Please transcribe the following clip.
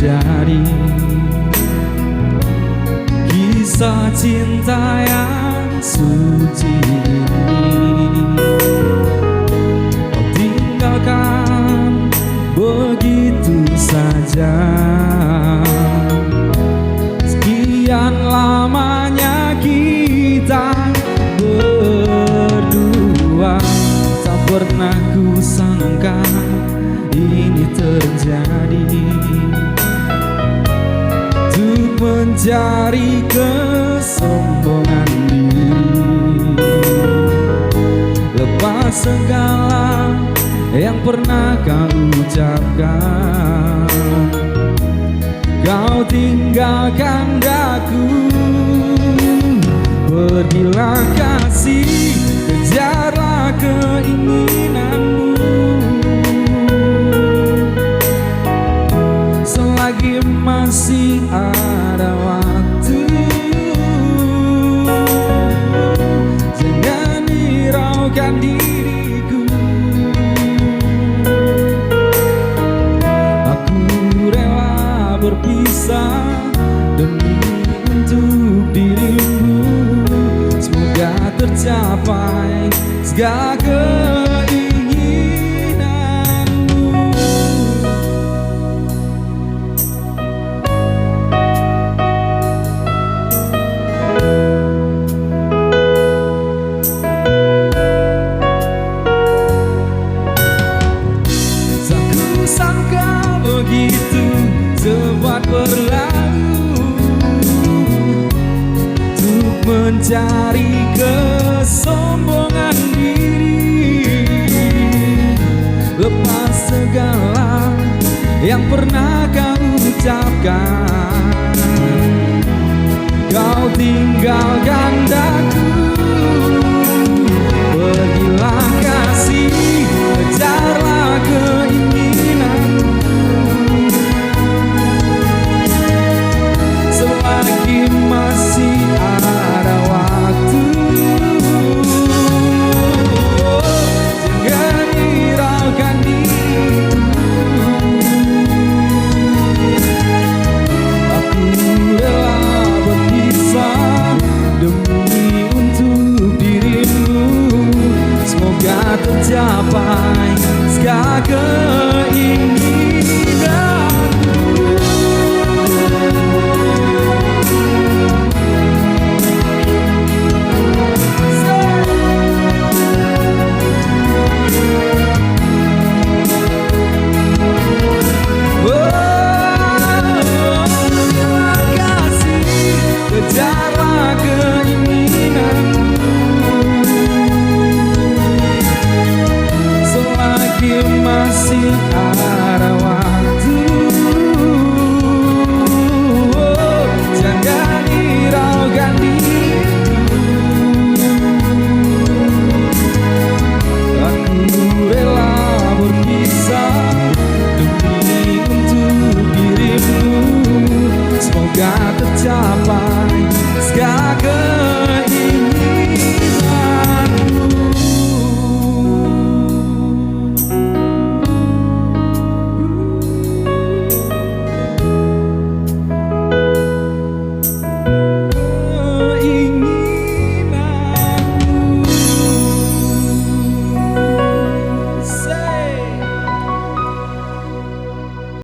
terjadi. Kisah cinta yang suci ini kau tinggalkan begitu saja. Sekian lamanya kita berdua, tak pernah ku sangka ini terjadi. Untuk mencari kesombongan diri, lepas segala yang pernah kau ucapkan, kau tinggalkan daku. Pergilah kasih, kejarlah keinginanmu. Selagi masih ada waktu, jangan hiraukan diriku. Aku rela berpisah demi untuk dirimu. Semoga tercapai segala keinginanmu. Tak kusangka begitu cepat berlalu untuk mencari kesombongan diri, lepas segala yang pernah kau ucapkan, kau tinggalkan daku.